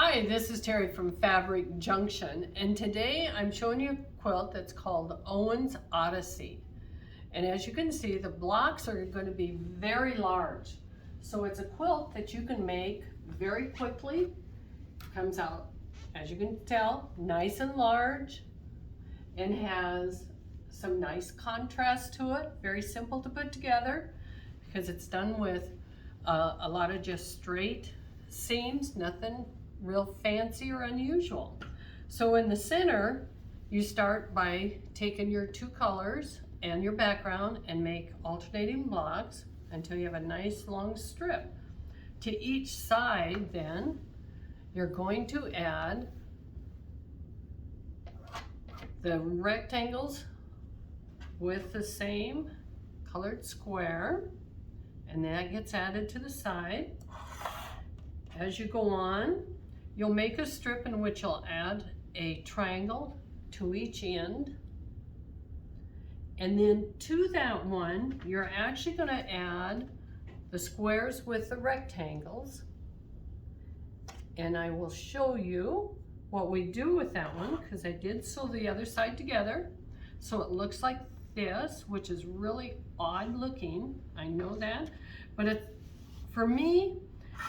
Hi, this is Terry from Fabric Junction, and today I'm showing you a quilt that's called Owen's Odyssey. And as you can see, the blocks are going to be very large. So it's a quilt that you can make very quickly. Comes out, as you can tell, nice and large and has some nice contrast to it. Very simple to put together because it's done with a lot of just straight seams, nothing real fancy or unusual. So in the center, you start by taking your two colors and your background and make alternating blocks until you have a nice long strip. To each side then, you're going to add the rectangles with the same colored square, and that gets added to the side. As you go on, you'll make a strip in which you'll add a triangle to each end. And then to that one, you're actually going to add the squares with the rectangles. And I will show you what we do with that one, because I did sew the other side together. So it looks like this, which is really odd looking. I know that. But for me,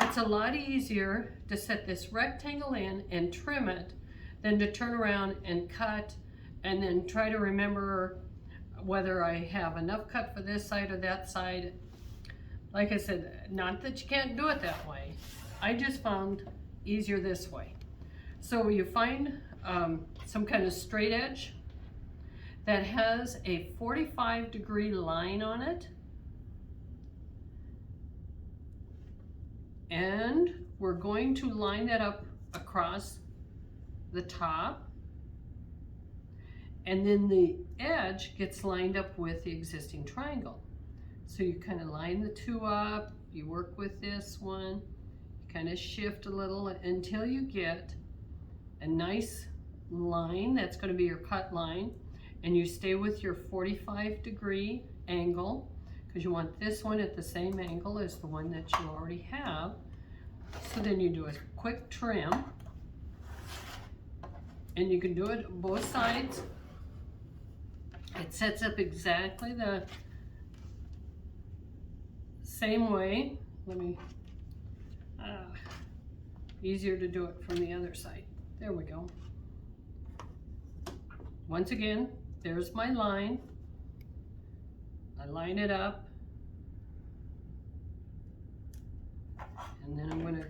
it's a lot easier to set this rectangle in and trim it than to turn around and cut and then try to remember whether I have enough cut for this side or that side. Like I said, not that you can't do it that way. I just found easier this way. So you find some kind of straight edge that has a 45-degree line on it. And we're going to line that up across the top. And then the edge gets lined up with the existing triangle. So you kind of line the two up, you work with this one, you kind of shift a little until you get a nice line that's going to be your cut line. And you stay with your 45-degree angle, because you want this one at the same angle as the one that you already have. So then you do a quick trim, and you can do it on both sides. It sets up exactly the same way. Easier to do it from the other side. There we go. Once again, there's my line. I line it up. And then I'm going to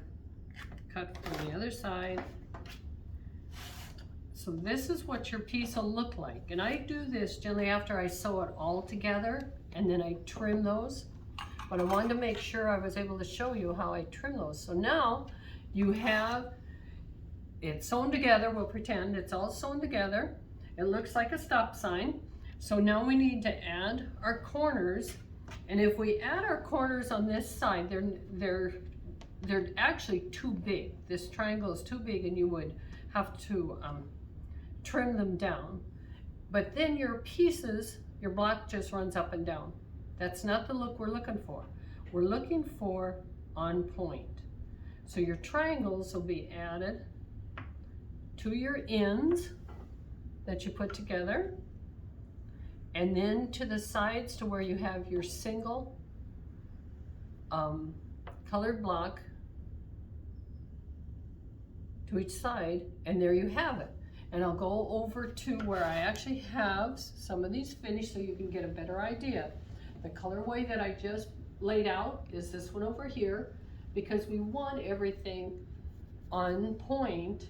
cut from the other side. So this is what your piece will look like. And I do this generally after I sew it all together, and then I trim those. But I wanted to make sure I was able to show you how I trim those. So now you have it sewn together. We'll pretend it's all sewn together. It looks like a stop sign. So now we need to add our corners. And if we add our corners on this side, they're actually too big. This triangle is too big, and you would have to trim them down. But then your pieces, your block just runs up and down. That's not the look we're looking for. We're looking for on point. So your triangles will be added to your ends that you put together, and then to the sides to where you have your single colored block to each side, and there you have it. And I'll go over to where I actually have some of these finished so you can get a better idea. The colorway that I just laid out is this one over here, because we want everything on point,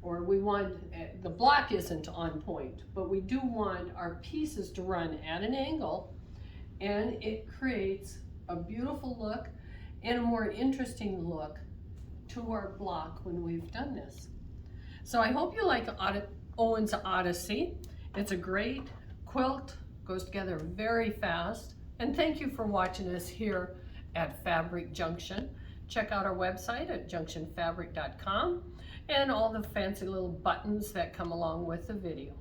or we want, the block isn't on point, but we do want our pieces to run at an angle, and it creates a beautiful look and a more interesting look to our block when we've done this. So I hope you like Owen's Odyssey. It's a great quilt, goes together very fast. And thank you for watching us here at Fabric Junction. Check out our website at junctionfabric.com and all the fancy little buttons that come along with the video.